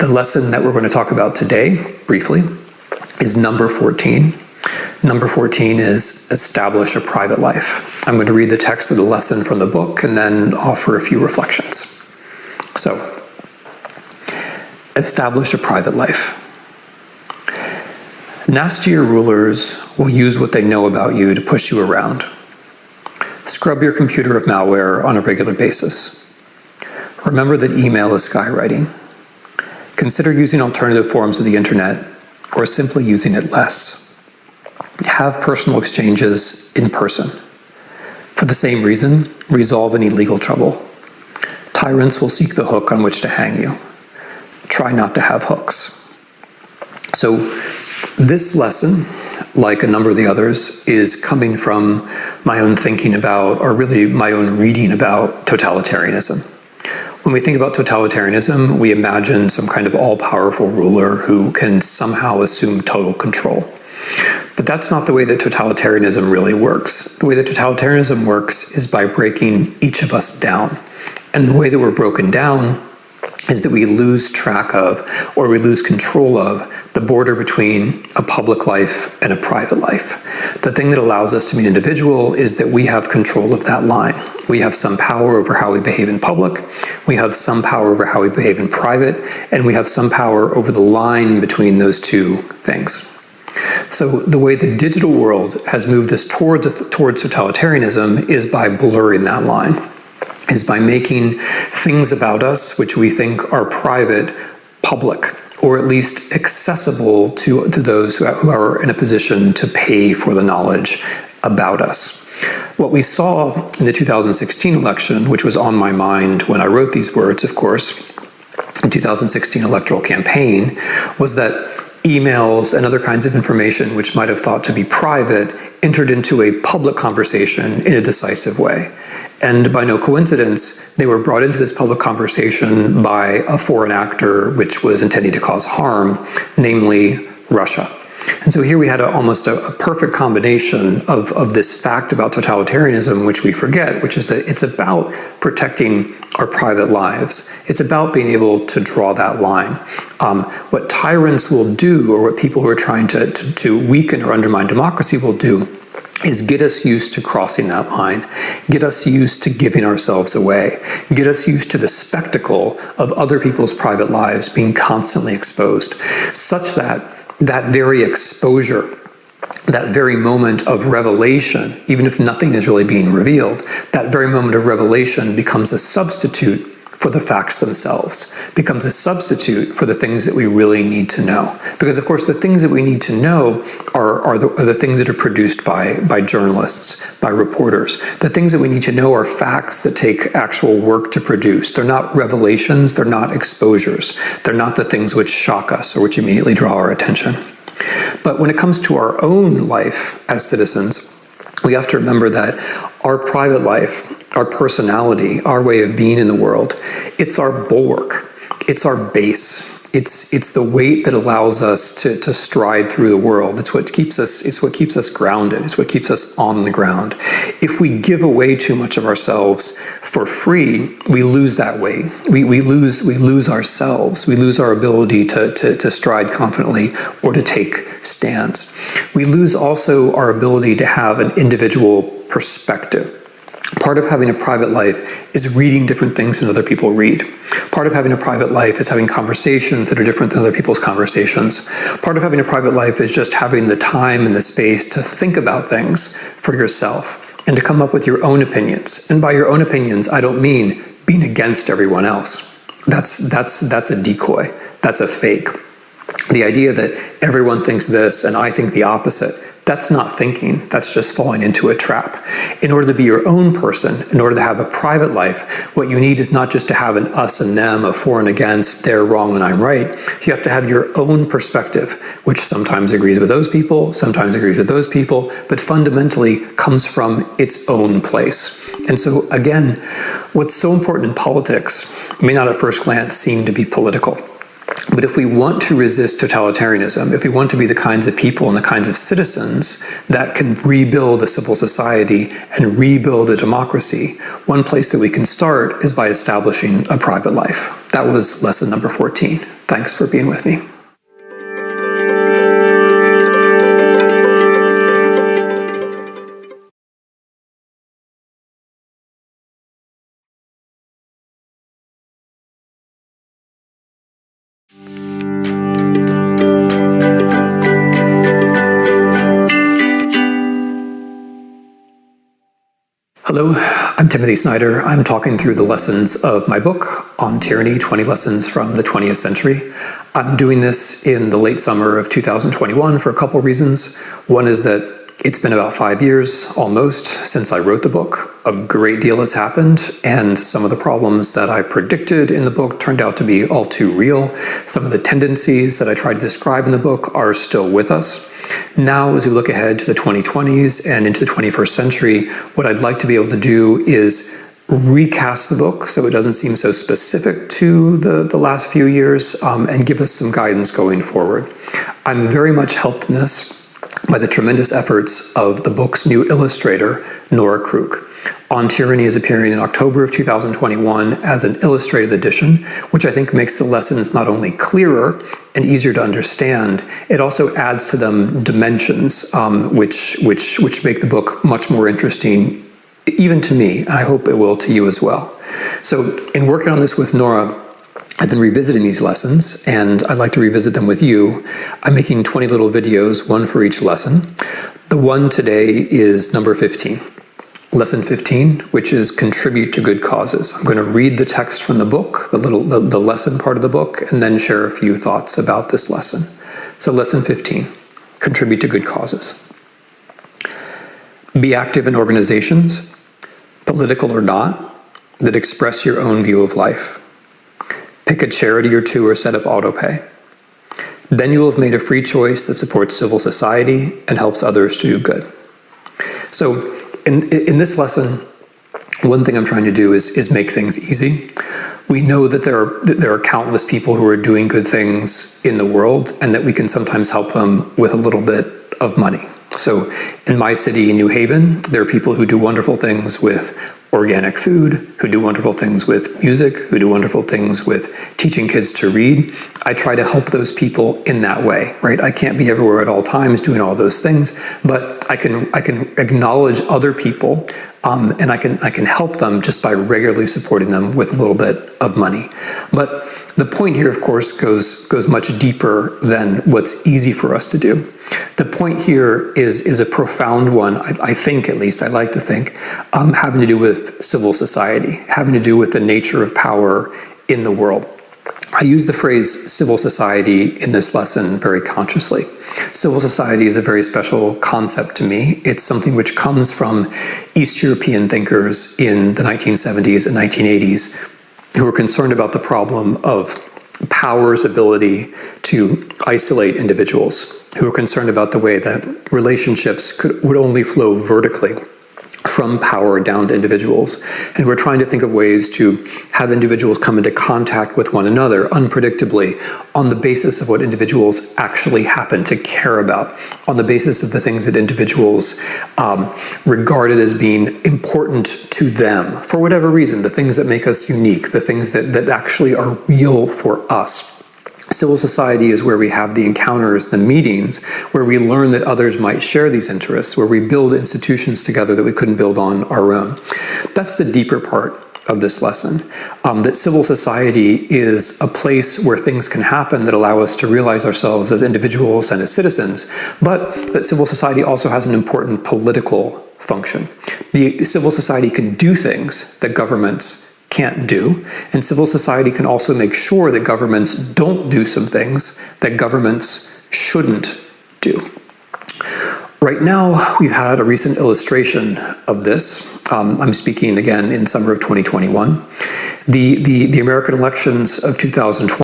The lesson that we're going to talk about today, briefly, is number 14. Number 14 is establish a private life. I'm going to read the text of the lesson from the book and then offer a few reflections. So, establish a private life. Nastier rulers will use what they know about you to push you around. Scrub your computer of malware on a regular basis. Remember that email is skywriting. Consider using alternative forms of the internet or simply using it less. Have personal exchanges in person. For the same reason, resolve any legal trouble. Tyrants will seek the hook on which to hang you. Try not to have hooks. So this lesson, like a number of the others, is coming from my own thinking about, or really my own reading about, totalitarianism. When we think about totalitarianism, we imagine some kind of all-powerful ruler who can somehow assume total control. But that's not the way that totalitarianism really works. The way that totalitarianism works is by breaking each of us down. And the way that we're broken down is that we lose track of, or we lose control of, the border between a public life and a private life. The thing that allows us to be an individual is that we have control of that line. We have some power over how we behave in public, we have some power over how we behave in private, and we have some power over the line between those two things. So the way the digital world has moved us towards totalitarianism is by blurring that line, is by making things about us which we think are private, public, or at least accessible to those who are in a position to pay for the knowledge about us. What we saw in the 2016 election, which was on my mind when I wrote these words, of course, the 2016 electoral campaign, was that emails and other kinds of information which might have thought to be private entered into a public conversation in a decisive way. And by no coincidence, they were brought into this public conversation by a foreign actor which was intending to cause harm, namely Russia. And so here we had almost a perfect combination of this fact about totalitarianism, which we forget, which is that it's about protecting our private lives. It's about being able to draw that line. What tyrants will do, or what people who are trying to weaken or undermine democracy will do, is get us used to crossing that line, get us used to giving ourselves away, get us used to the spectacle of other people's private lives being constantly exposed, such that that very exposure, that very moment of revelation, even if nothing is really being revealed, that very moment of revelation becomes a substitute for the facts themselves, becomes a substitute for the things that we really need to know. Because of course the things that we need to know are the things that are produced by journalists, by reporters. The things that we need to know are facts that take actual work to produce. They're not revelations, they're not exposures. They're not the things which shock us or which immediately draw our attention. But when it comes to our own life as citizens, we have to remember that our private life, our personality, our way of being in the world, it's our bulwark, it's our base, it's the weight that allows us to stride through the world. It's what keeps us grounded, it's what keeps us on the ground. If we give away too much of ourselves for free, we lose that weight. We lose ourselves. We lose our ability to stride confidently or to take stands. We lose also our ability to have an individual perspective. Part of having a private life is reading different things than other people read. Part of having a private life is having conversations that are different than other people's conversations. Part of having a private life is just having the time and the space to think about things for yourself and to come up with your own opinions. And by your own opinions, I don't mean being against everyone else. That's a decoy. That's a fake. The idea that everyone thinks this and I think the opposite, that's not thinking, that's just falling into a trap. In order to be your own person, in order to have a private life, what you need is not just to have an us and them, a for and against, they're wrong and I'm right. You have to have your own perspective, which sometimes agrees with those people, sometimes agrees with those people, but fundamentally comes from its own place. And so again, what's so important in politics may not at first glance seem to be political. But if we want to resist totalitarianism, if we want to be the kinds of people and the kinds of citizens that can rebuild a civil society and rebuild a democracy, one place that we can start is by establishing a private life. That was lesson number 14. Thanks for being with me. Hello, I'm Timothy Snyder. I'm talking through the lessons of my book on tyranny, 20 Lessons from the 20th Century. I'm doing this in the late summer of 2021 for a couple reasons. One is that it's been about 5 years almost since I wrote the book. A great deal has happened, and some of the problems that I predicted in the book turned out to be all too real. Some of the tendencies that I tried to describe in the book are still with us. Now, as we look ahead to the 2020s and into the 21st century, what I'd like to be able to do is recast the book so it doesn't seem so specific to the last few years and give us some guidance going forward. I'm very much helped in this by the tremendous efforts of the book's new illustrator, Nora Crook. On Tyranny is appearing in October of 2021 as an illustrated edition, which I think makes the lessons not only clearer and easier to understand, it also adds to them dimensions which make the book much more interesting, even to me, and I hope it will to you as well. So in working on this with Nora, I've been revisiting these lessons, and I'd like to revisit them with you. I'm making 20 little videos, one for each lesson. The one today is number 15. Lesson 15, which is contribute to good causes. I'm going to read the text from the book, the lesson part of the book, and then share a few thoughts about this lesson. So lesson 15, contribute to good causes. Be active in organizations, political or not, that express your own view of life. Pick a charity or two or set up autopay. Then you will have made a free choice that supports civil society and helps others to do good. So in this lesson, one thing I'm trying to do is make things easy. We know that there are countless people who are doing good things in the world, and that we can sometimes help them with a little bit of money. So in my city, in New Haven, there are people who do wonderful things with organic food, who do wonderful things with music, who do wonderful things with teaching kids to read. I try to help those people in that way, right? I can't be everywhere at all times doing all those things, but I can acknowledge other people, and I can help them just by regularly supporting them with a little bit of money. But the point here, of course, goes much deeper than what's easy for us to do. The point here is a profound one, I think, at least, I like to think, having to do with civil society, having to do with the nature of power in the world. I use the phrase civil society in this lesson very consciously. Civil society is a very special concept to me. It's something which comes from East European thinkers in the 1970s and 1980s who were concerned about the problem of power's ability to isolate individuals, who were concerned about the way that relationships would only flow vertically from power down to individuals. And we're trying to think of ways to have individuals come into contact with one another unpredictably on the basis of what individuals actually happen to care about, on the basis of the things that individuals regarded as being important to them for whatever reason, the things that make us unique, the things that actually are real for us. Civil society is where we have the encounters, the meetings, where we learn that others might share these interests, where we build institutions together that we couldn't build on our own. That's the deeper part of this lesson, that civil society is a place where things can happen that allow us to realize ourselves as individuals and as citizens, but that civil society also has an important political function. The civil society can do things that governments can't do, and civil society can also make sure that governments don't do some things that governments shouldn't do. Right now, we've had a recent illustration of this. I'm speaking again in summer of 2021. The American elections of 2020